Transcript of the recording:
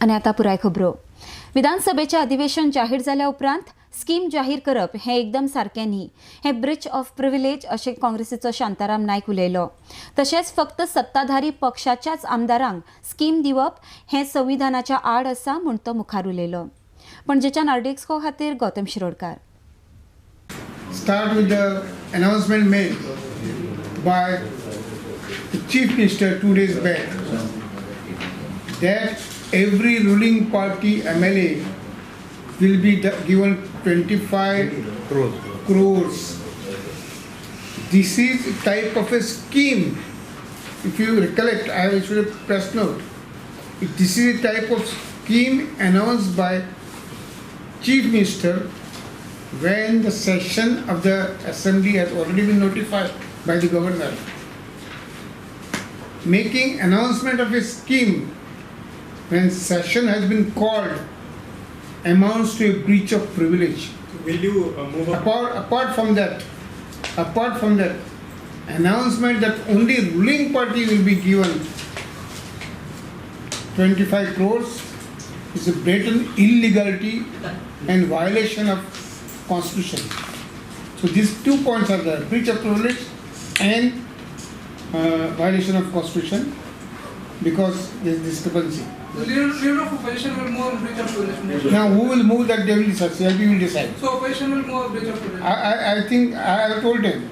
आणि आता पुराय खबरो. विधानसभेचे अधिवेशन जाहीर जाल्या उपरांत स्कीम जाहीर करप हे एकदम सारकें न्ही. हे ब्रीच ऑफ प्रिविलेज अशें काँग्रेसीचो शांताराम नायक उलयलो. तशेंच फक्त सत्ताधारी पक्षाच्याच आमदारांक स्कीम दिवप हें संविधानाच्या आड आसा म्हूण तो मुखार उलयलो. पणजेच्या नार्डिक्सको खातीर Gautam Shirodkar. Start with the announcement made by the Chief Minister 2 days back that every ruling party MLA will be given 25 crores. This is a type of a scheme. If you recollect, I have issued a press note. This is a type of scheme announced by Chief Minister when the session of the assembly has already been notified by the governor. Making announcement of a scheme when session has been called amounts to a breach of privilege. Will you move up? Apart from that, announcement that only ruling party will be given 25 crores is a blatant illegality and violation of Constitution. So these 2 points are there: breach of privilege and violation of Constitution, because there is discrepancy. The leader of opposition will move on breach of privilege. Now who will move that, they will decide. CLP will decide. So opposition will move on breach of privilege. I think I have told them